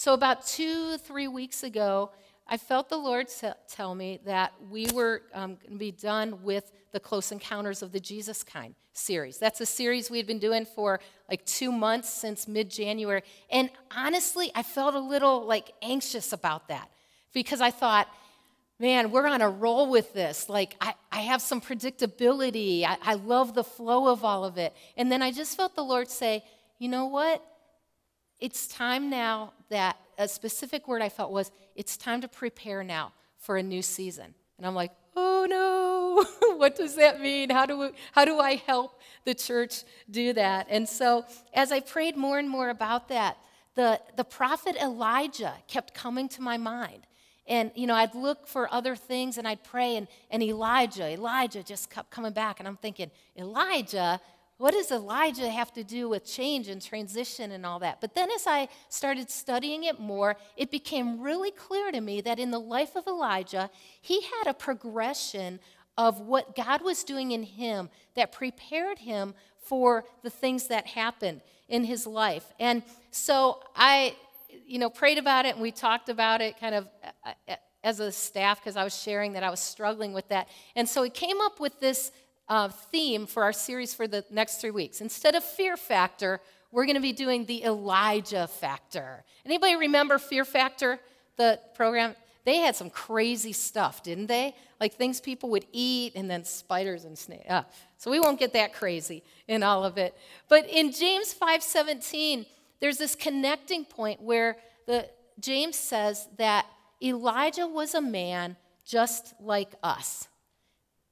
So about 2-3 weeks ago, I felt the Lord tell me that we were going to be done with the Close Encounters of the Jesus Kind series. That's a series we had been doing for like 2 months since mid-January. And honestly, I felt a little like anxious about that because I thought, man, we're on a roll with this. Like, I have some predictability. I love the flow of all of it. And then I just felt the Lord say, you know what? It's time now that a specific word I felt was, it's time to prepare now for a new season. And I'm like, oh no, what does that mean? How do I help the church do that? And so as I prayed more and more about that, the prophet Elijah kept coming to my mind. And, I'd look for other things and I'd pray, and Elijah just kept coming back. And I'm thinking, Elijah? What does Elijah have to do with change and transition and all that? But then as I started studying it more, it became really clear to me that in the life of Elijah, he had a progression of what God was doing in him that prepared him for the things that happened in his life. And so I, prayed about it, and we talked about it kind of as a staff because I was sharing that I was struggling with that. And so it came up with this theme for our series for the next 3 weeks. Instead of Fear Factor, we're going to be doing the Elijah Factor. Anybody remember Fear Factor, the program? They had some crazy stuff, didn't they? Like things people would eat and then spiders and snakes. So we won't get that crazy in all of it. But in James 5:17, there's this connecting point where James says that Elijah was a man just like us.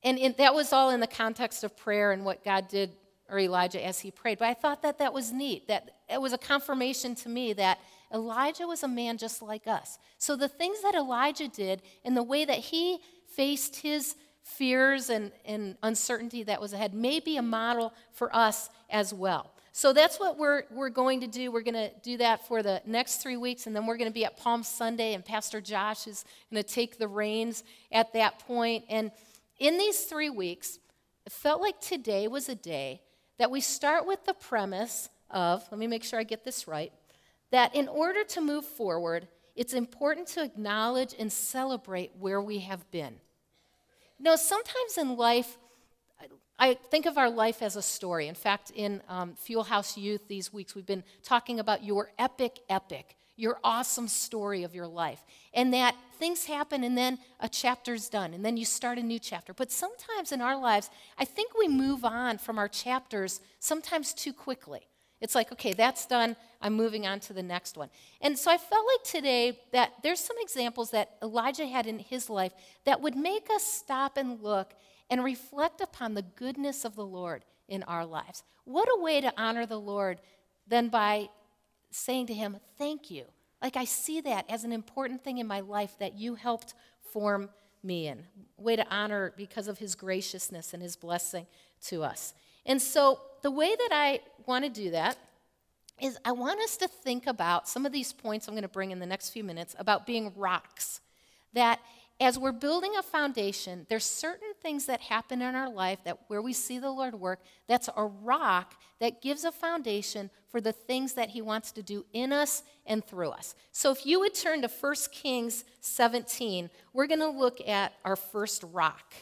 And that was all in the context of prayer and what God did, or Elijah, as he prayed. But I thought that was neat, that it was a confirmation to me that Elijah was a man just like us. So the things that Elijah did and the way that he faced his fears and uncertainty that was ahead may be a model for us as well. So that's what we're going to do. We're going to do that for the next 3 weeks, and then we're going to be at Palm Sunday, and Pastor Josh is going to take the reins at that point. And in these 3 weeks, it felt like today was a day that we start with the premise of, let me make sure I get this right, that in order to move forward, it's important to acknowledge and celebrate where we have been. Sometimes in life, I think of our life as a story. In fact, in Fuel House Youth these weeks, we've been talking about your epic, your awesome story of your life. And that things happen and then a chapter's done and then you start a new chapter. But sometimes in our lives, I think we move on from our chapters sometimes too quickly. It's like, okay, that's done, I'm moving on to the next one. And so I felt like today that there's some examples that Elijah had in his life that would make us stop and look and reflect upon the goodness of the Lord in our lives. What a way to honor the Lord than by saying to him, thank you. Like I see that as an important thing in my life that you helped form me in. Way to honor because of his graciousness and his blessing to us. And so the way that I want to do that is I want us to think about some of these points I'm going to bring in the next few minutes about being rocks. That as we're building a foundation, there's certain things that happen in our life that where we see the Lord work, that's a rock that gives a foundation for the things that he wants to do in us and through us. So if you would turn to 1 Kings 17, we're going to look at our first rock.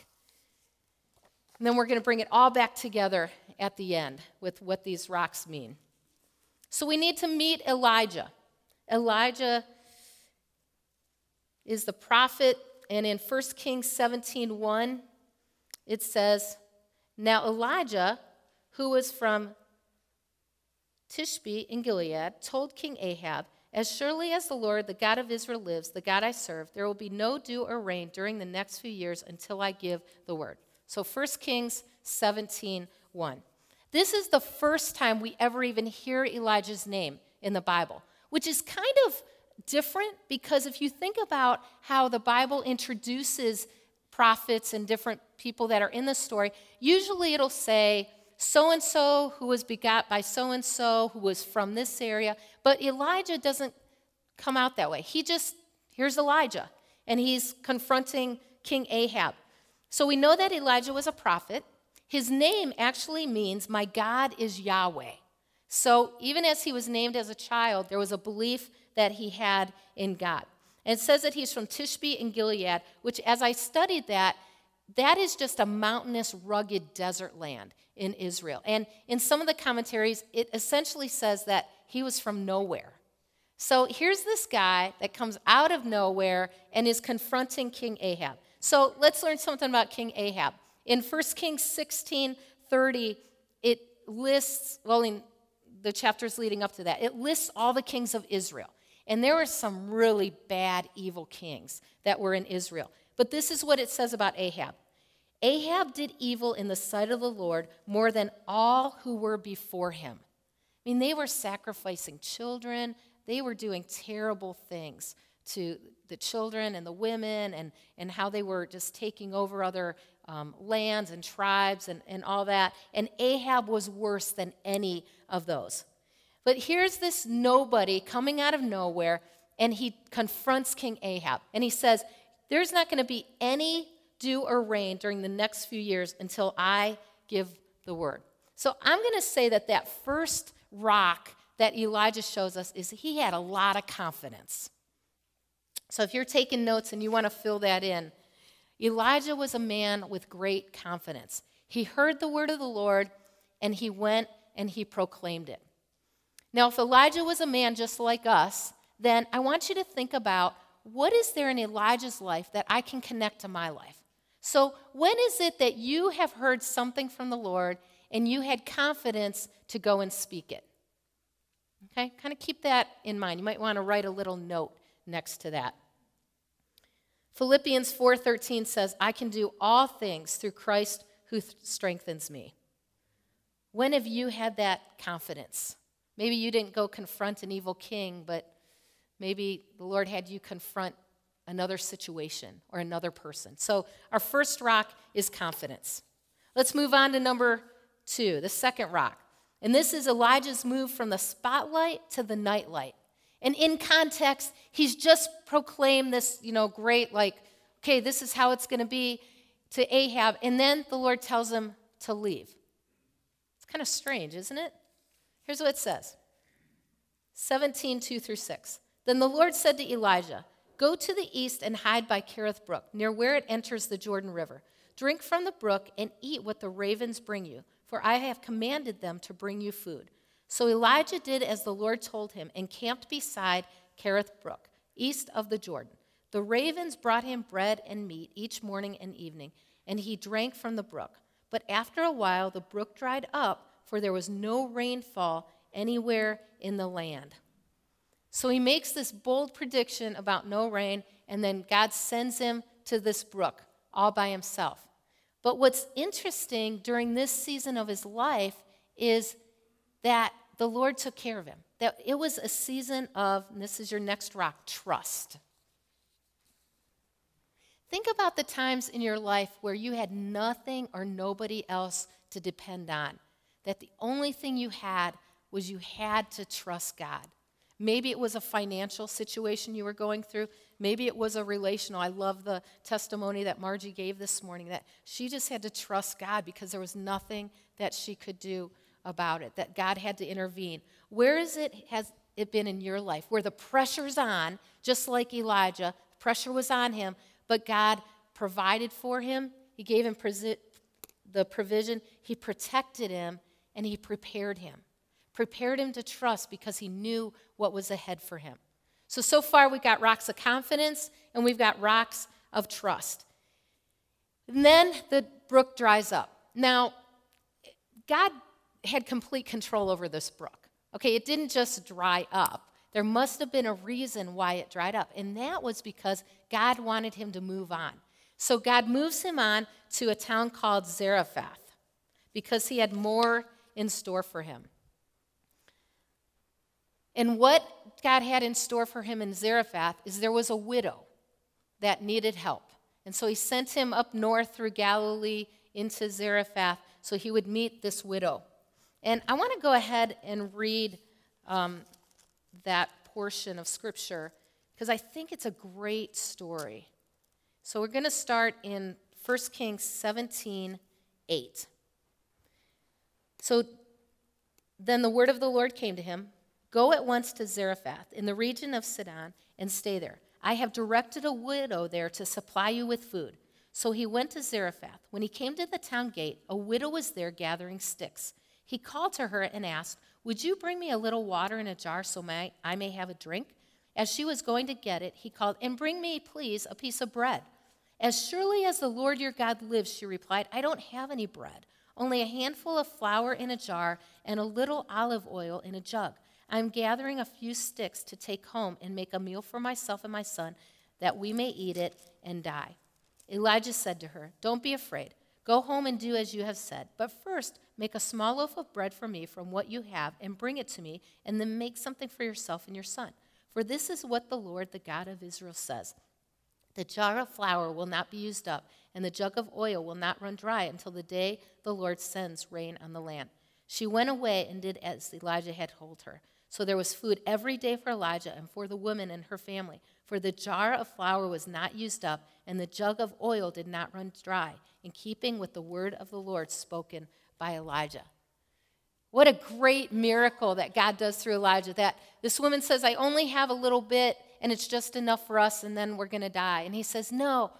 And then we're going to bring it all back together at the end with what these rocks mean. So we need to meet Elijah. Elijah is the prophet. And in 1 Kings 17:1, it says, now Elijah, who was from Tishbe in Gilead, told King Ahab, as surely as the Lord, the God of Israel lives, the God I serve, there will be no dew or rain during the next few years until I give the word. So 1 Kings 17:1. This is the first time we ever even hear Elijah's name in the Bible, which is kind of different because if you think about how the Bible introduces prophets and different people that are in the story, usually it'll say so-and-so who was begot by so-and-so who was from this area, but Elijah doesn't come out that way. Here's Elijah, and he's confronting King Ahab. So we know that Elijah was a prophet. His name actually means, my God is Yahweh. So even as he was named as a child, there was a belief that he had in God. And it says that he's from Tishbe in Gilead, which as I studied that is just a mountainous, rugged desert land in Israel. And in some of the commentaries, it essentially says that he was from nowhere. So here's this guy that comes out of nowhere and is confronting King Ahab. So let's learn something about King Ahab. In 1 Kings 16:30, it lists, well, in the chapters leading up to that, it lists all the kings of Israel. And there were some really bad, evil kings that were in Israel. But this is what it says about Ahab. Ahab did evil in the sight of the Lord more than all who were before him. I mean, they were sacrificing children. They were doing terrible things to the children and the women and how they were just taking over other lands and tribes and all that. And Ahab was worse than any of those. But here's this nobody coming out of nowhere, and he confronts King Ahab. And he says, there's not going to be any dew or rain during the next few years until I give the word. So I'm going to say that first rock that Elijah shows us is he had a lot of confidence. So if you're taking notes and you want to fill that in, Elijah was a man with great confidence. He heard the word of the Lord, and he went and he proclaimed it. Now, if Elijah was a man just like us, then I want you to think about what is there in Elijah's life that I can connect to my life? So when is it that you have heard something from the Lord and you had confidence to go and speak it? Okay, kind of keep that in mind. You might want to write a little note next to that. Philippians 4:13 says, I can do all things through Christ who strengthens me. When have you had that confidence? Maybe you didn't go confront an evil king, but maybe the Lord had you confront another situation or another person. So our first rock is confidence. Let's move on to number 2, the second rock. And this is Elijah's move from the spotlight to the nightlight. And in context, he's just proclaimed this, great, okay, this is how it's going to be to Ahab. And then the Lord tells him to leave. It's kind of strange, isn't it? Here's what it says. 17:2-6. Then the Lord said to Elijah, go to the east and hide by Kerith Brook, near where it enters the Jordan River. Drink from the brook and eat what the ravens bring you, for I have commanded them to bring you food. So Elijah did as the Lord told him and camped beside Kerith Brook, east of the Jordan. The ravens brought him bread and meat each morning and evening, and he drank from the brook. But after a while, the brook dried up, for there was no rainfall anywhere in the land. So he makes this bold prediction about no rain, and then God sends him to this brook all by himself. But what's interesting during this season of his life is that the Lord took care of him. That it was a season of, and this is your next rock, trust. Think about the times in your life where you had nothing or nobody else to depend on. That the only thing you had was you had to trust God. Maybe it was a financial situation you were going through. Maybe it was a relational. I love the testimony that Margie gave this morning, that she just had to trust God because there was nothing that she could do about it, that God had to intervene. Where has it been in your life where the pressure's on, just like Elijah, the pressure was on him, but God provided for him, he gave him the provision, he protected him, and he prepared him to trust because he knew what was ahead for him. So far we've got rocks of confidence and we've got rocks of trust. And then the brook dries up. Now, God had complete control over this brook. Okay, it didn't just dry up. There must have been a reason why it dried up, and that was because God wanted him to move on. So God moves him on to a town called Zarephath because he had more in store for him. And what God had in store for him in Zarephath is there was a widow that needed help. And so he sent him up north through Galilee into Zarephath so he would meet this widow. And I want to go ahead and read that portion of Scripture because I think it's a great story. So we're going to start in 1 Kings 17:8. So Then the word of the Lord came to him, "Go at once to Zarephath in the region of Sidon and stay there. I have directed a widow there to supply you with food." So he went to Zarephath. When he came to the town gate, a widow was there gathering sticks. He called to her and asked, "Would you bring me a little water in a jar so I may have a drink?" As she was going to get it, he called, "And bring me, please, a piece of bread." "As surely as the Lord your God lives," she replied, "I don't have any bread, only a handful of flour in a jar and a little olive oil in a jug. I'm gathering a few sticks to take home and make a meal for myself and my son, that we may eat it and die." Elijah said to her, "Don't be afraid. Go home and do as you have said. But first, make a small loaf of bread for me from what you have and bring it to me, and then make something for yourself and your son. For this is what the Lord, the God of Israel, says. The jar of flour will not be used up, and the jug of oil will not run dry until the day the Lord sends rain on the land." She went away and did as Elijah had told her. So there was food every day for Elijah and for the woman and her family, for the jar of flour was not used up, and the jug of oil did not run dry, in keeping with the word of the Lord spoken by Elijah. What a great miracle that God does through Elijah, that this woman says, "I only have a little bit, and it's just enough for us, and then we're going to die." And he says, "No,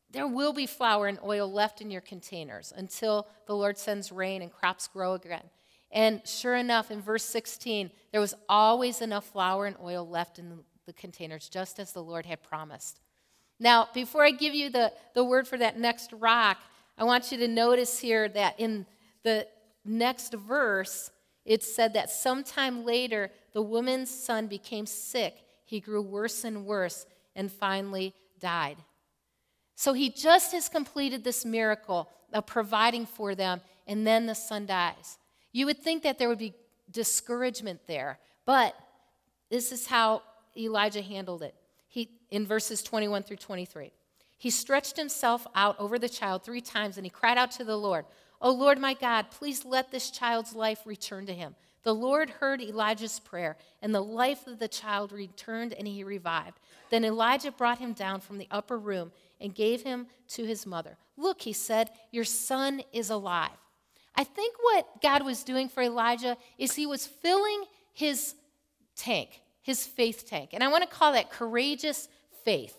there will be flour and oil left in your containers until the Lord sends rain and crops grow again." And sure enough, in verse 16, there was always enough flour and oil left in the containers, just as the Lord had promised. Now, before I give you the word for that next rock, I want you to notice here that in the next verse, it said that sometime later, the woman's son became sick. He grew worse and worse and finally died. So he just has completed this miracle of providing for them, and then the son dies. You would think that there would be discouragement there, but this is how Elijah handled it. In verses 21 through 23, he stretched himself out over the child 3 times, and he cried out to the Lord, "O Lord my God, please let this child's life return to him." The Lord heard Elijah's prayer, and the life of the child returned, and he revived. Then Elijah brought him down from the upper room and gave him to his mother. "Look," he said, "your son is alive." I think what God was doing for Elijah is he was filling his tank, his faith tank. And I want to call that courageous faith.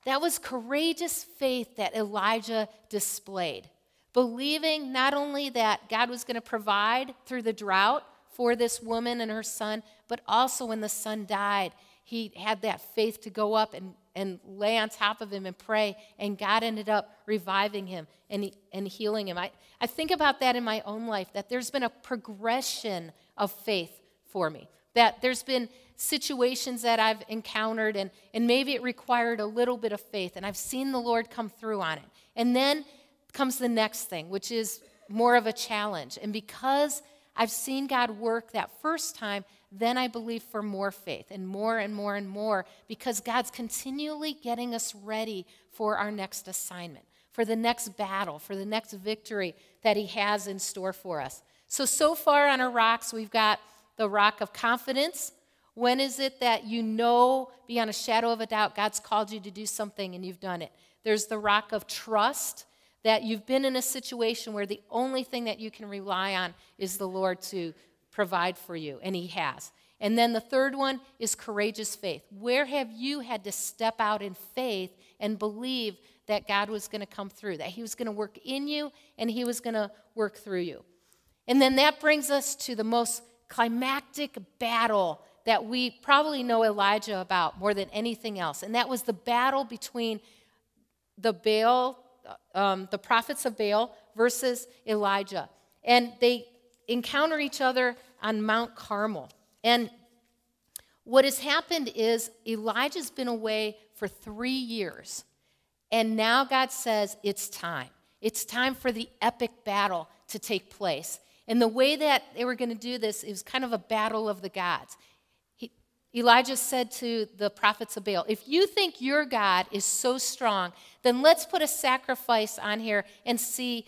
That was courageous faith that Elijah displayed, believing not only that God was going to provide through the drought for this woman and her son, but also when the son died, he had that faith to go up and lay on top of him and pray, and God ended up reviving him and healing him. I think about that in my own life, that there's been a progression of faith for me, that there's been situations that I've encountered, and maybe it required a little bit of faith, and I've seen the Lord come through on it. And then comes the next thing, which is more of a challenge. And because I've seen God work that first time, then I believe for more faith and more and more and more, because God's continually getting us ready for our next assignment, for the next battle, for the next victory that he has in store for us. So far on our rocks, we've got the rock of confidence. When is it that you know beyond a shadow of a doubt God's called you to do something and you've done it? There's the rock of trust, that you've been in a situation where the only thing that you can rely on is the Lord to provide for you, and he has. And then the third one is courageous faith. Where have you had to step out in faith and believe that God was going to come through, that he was going to work in you and he was going to work through you? And then that brings us to the most climactic battle that we probably know Elijah about more than anything else, and that was the battle between the prophets of Baal versus Elijah. And they encounter each other on Mount Carmel. And what has happened is Elijah's been away for 3 years, and now God says it's time. It's time for the epic battle to take place. And the way that they were going to do this is kind of a battle of the gods. Elijah said to the prophets of Baal, "If you think your God is so strong, then let's put a sacrifice on here and see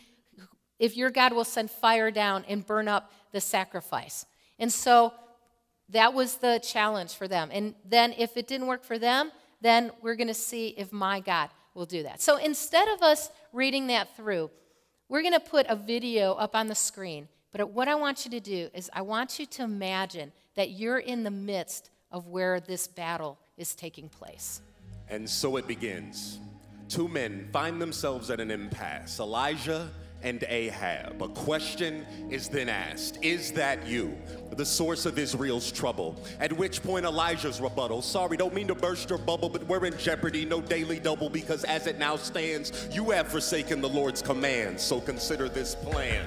if your God will send fire down and burn up the sacrifice." And so that was the challenge for them. And then if it didn't work for them, then we're going to see if my God will do that. So instead of us reading that through, we're going to put a video up on the screen. But what I want you to do is I want you to imagine that you're in the midst of where this battle is taking place. And so it begins. Two men find themselves at an impasse, Elijah and Ahab. A question is then asked, is that you, the source of Israel's trouble? At which point Elijah's rebuttal, sorry, don't mean to burst your bubble, but we're in jeopardy, no daily double, because as it now stands, you have forsaken the Lord's commands, so consider this plan.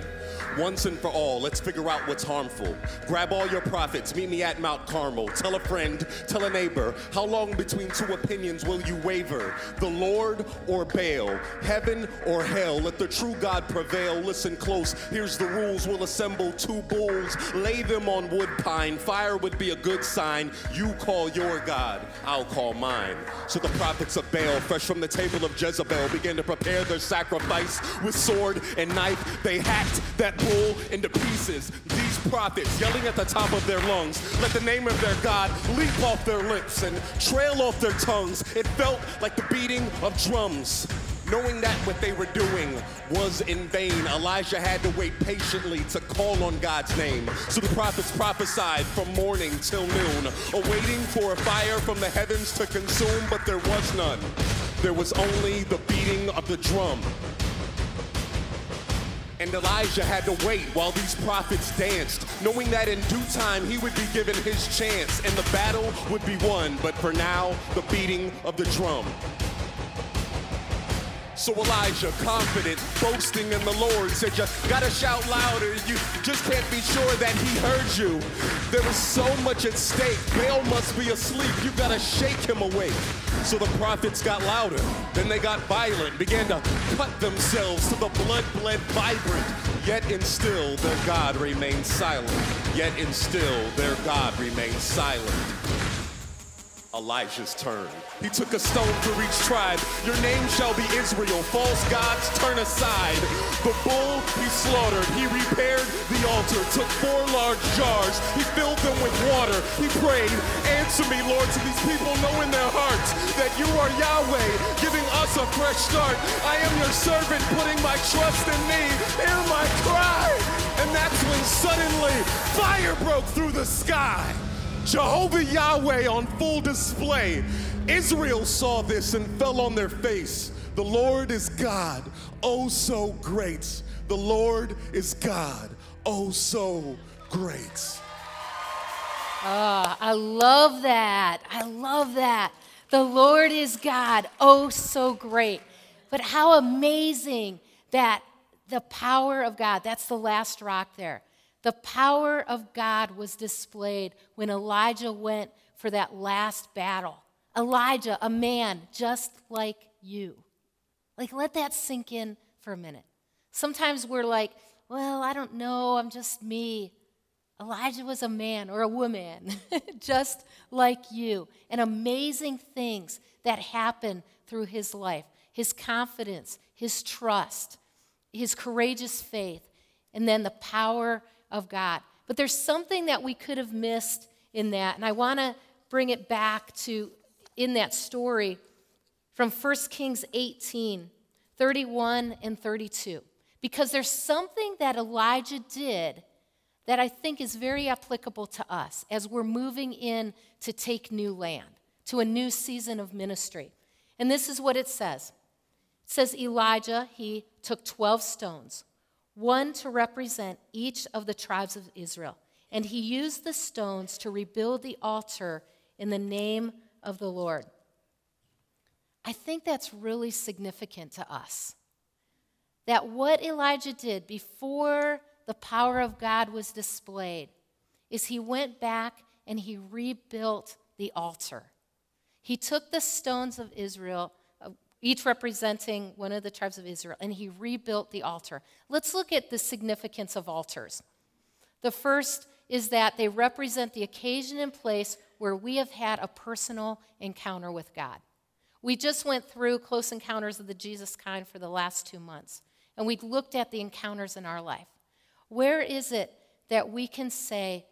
Once and for all, let's figure out what's harmful. Grab all your prophets, meet me at Mount Carmel. Tell a friend, tell a neighbor, how long between two opinions will you waver? The Lord or Baal, heaven or hell? Let the true God prevail. Listen close, here's the rules. We'll assemble two bulls, lay them on wood pine. Fire would be a good sign. You call your God, I'll call mine. So the prophets of Baal, fresh from the table of Jezebel, began to prepare their sacrifice. With sword and knife, they hacked that bull into pieces. These prophets yelling at the top of their lungs, let the name of their God leap off their lips and trail off their tongues. It felt like the beating of drums. Knowing that what they were doing was in vain, Elijah had to wait patiently to call on God's name. So the prophets prophesied from morning till noon, awaiting for a fire from the heavens to consume, but there was none. There was only the beating of the drum. And Elijah had to wait while these prophets danced, knowing that in due time he would be given his chance and the battle would be won. But for now, the beating of the drum. So Elijah, confident, boasting in the Lord, said, you gotta shout louder. You just can't be sure that he heard you. There is so much at stake. Baal must be asleep. You gotta shake him awake. So the prophets got louder. Then they got violent, began to cut themselves to the blood bled vibrant. Yet and still their God remained silent. Yet and still their God remained silent. Elijah's turn. He took a stone for each tribe. Your name shall be Israel. False gods turn aside. The bull he slaughtered. He repaired the altar. Took 4 large jars. He filled them with water. He prayed, answer me, Lord, so these people know in their hearts that you are Yahweh, giving us a fresh start. I am your servant, putting my trust in me. Hear my cry. And that's when suddenly fire broke through the sky. Jehovah Yahweh on full display. Israel saw this and fell on their face. The Lord is God, oh so great. The Lord is God, oh so great. Oh, I love that. I love that. The Lord is God, oh so great. But how amazing that the power of God, that's the last rock there. The power of God was displayed when Elijah went for that last battle. Elijah, a man just like you. Like, let that sink in for a minute. Sometimes we're like, well, I don't know, I'm just me. Elijah was a man or a woman just like you. And amazing things that happened through his life. His confidence, his trust, his courageous faith, and then the power of God. But there's something that we could have missed in that, and I want to bring it back to, in that story, from 1 Kings 18, 31 and 32. Because there's something that Elijah did that I think is very applicable to us as we're moving in to take new land, to a new season of ministry. And this is what it says. It says, Elijah, he took 12 stones, one to represent each of the tribes of Israel. And he used the stones to rebuild the altar in the name of the Lord. I think that's really significant to us. That what Elijah did before the power of God was displayed is he went back and he rebuilt the altar. He took the stones of Israel, each representing one of the tribes of Israel, and he rebuilt the altar. Let's look at the significance of altars. The first is that they represent the occasion and place where we have had a personal encounter with God. We just went through Close Encounters of the Jesus Kind for the last 2 months, and we looked at the encounters in our life. Where is it that we can say,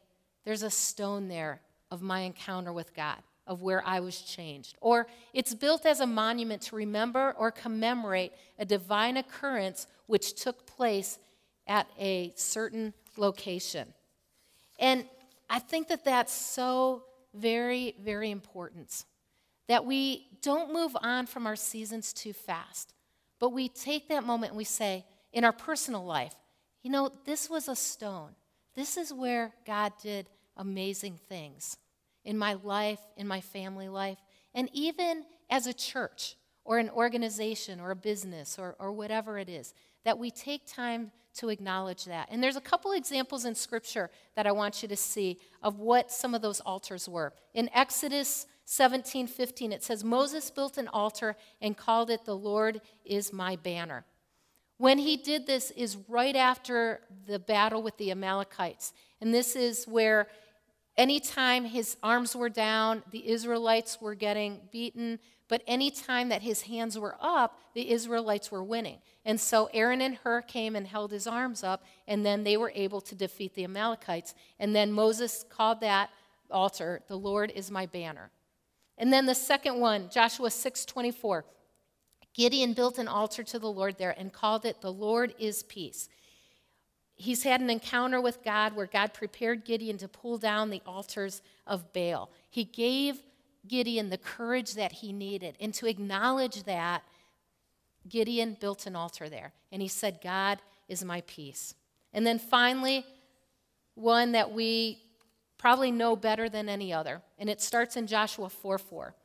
there's a stone there of my encounter with God, of where I was changed? Or it's built as a monument to remember or commemorate a divine occurrence which took place at a certain location. And I think that that's so very, very important, that we don't move on from our seasons too fast, but we take that moment and we say, in our personal life, you know, this was a stone. This is where God did amazing things in my life, in my family life, and even as a church or an organization or a business or whatever it is, that we take time to acknowledge that. And there's a couple examples in Scripture that I want you to see of what some of those altars were. In Exodus 17:15, it says, Moses built an altar and called it, "The Lord is my banner." When he did this is right after the battle with the Amalekites. And this is where anytime his arms were down, the Israelites were getting beaten. But anytime that his hands were up, the Israelites were winning. And so Aaron and Hur came and held his arms up, and then they were able to defeat the Amalekites. And then Moses called that altar, "The Lord is my banner." And then the second one, Joshua 6:24. Gideon built an altar to the Lord there and called it, "The Lord is peace." He's had an encounter with God where God prepared Gideon to pull down the altars of Baal. He gave Gideon the courage that he needed. And to acknowledge that, Gideon built an altar there. And he said, "God is my peace." And then finally, one that we probably know better than any other. And it starts in Joshua 4:4.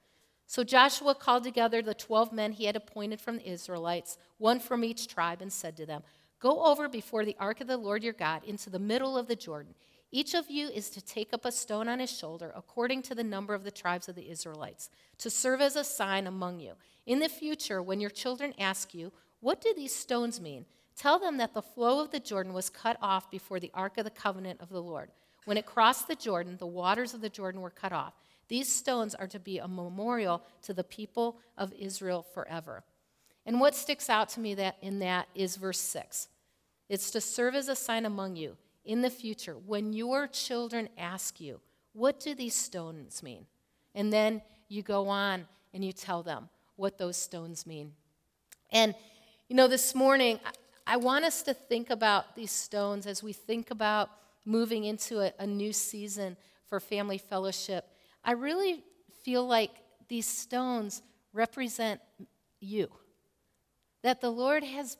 So Joshua called together the 12 men he had appointed from the Israelites, one from each tribe, and said to them, "Go over before the ark of the Lord your God into the middle of the Jordan. Each of you is to take up a stone on his shoulder according to the number of the tribes of the Israelites, to serve as a sign among you. In the future, when your children ask you, 'What do these stones mean?' tell them that the flow of the Jordan was cut off before the ark of the covenant of the Lord. When it crossed the Jordan, the waters of the Jordan were cut off. These stones are to be a memorial to the people of Israel forever." And what sticks out to me in that is verse 6. It's to serve as a sign among you in the future when your children ask you, "What do these stones mean?" And then you go on and you tell them what those stones mean. And, you know, this morning, I want us to think about these stones as we think about moving into a new season for family fellowship. I really feel like these stones represent you, that the Lord has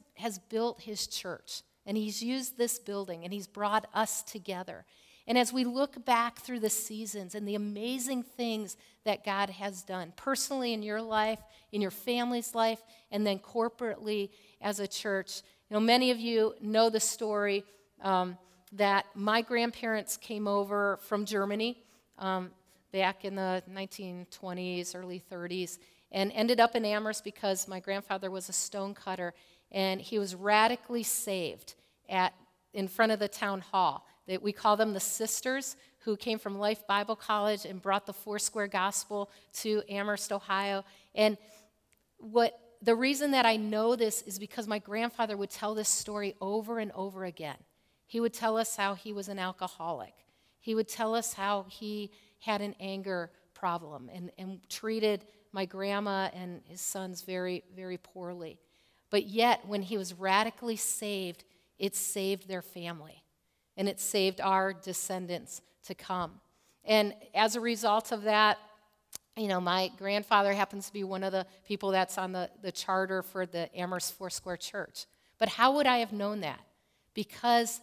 built his church, and he's used this building, and he's brought us together. And as we look back through the seasons and the amazing things that God has done, personally in your life, in your family's life, and then corporately as a church, you know, many of you know the story that my grandparents came over from Germany back in the 1920s, early 30s, and ended up in Amherst because my grandfather was a stone cutter, and he was radically saved in front of the town hall. We call them the sisters who came from Life Bible College and brought the Foursquare Gospel to Amherst, Ohio. And the reason that I know this is because my grandfather would tell this story over and over again. He would tell us how he was an alcoholic. He would tell us how he had an anger problem and treated my grandma and his sons very, very poorly. But yet, when he was radically saved, it saved their family. And it saved our descendants to come. And as a result of that, you know, my grandfather happens to be one of the people that's on the charter for the Amherst Foursquare Church. But how would I have known that? Because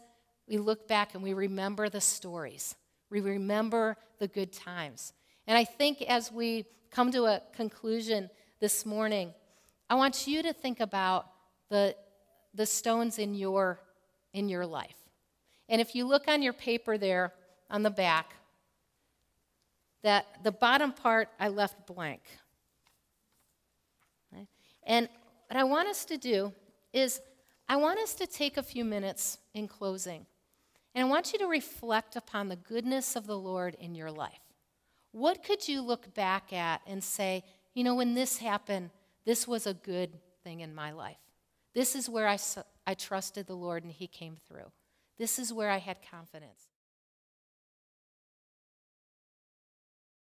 we look back and we remember the stories. We remember the good times. And I think as we come to a conclusion this morning, I want you to think about the stones in your life. And if you look on your paper there on the back, that the bottom part I left blank. Okay? And what I want us to do is I want us to take a few minutes in closing. And I want you to reflect upon the goodness of the Lord in your life. What could you look back at and say, you know, when this happened, this was a good thing in my life. This is where I trusted the Lord and he came through. This is where I had confidence.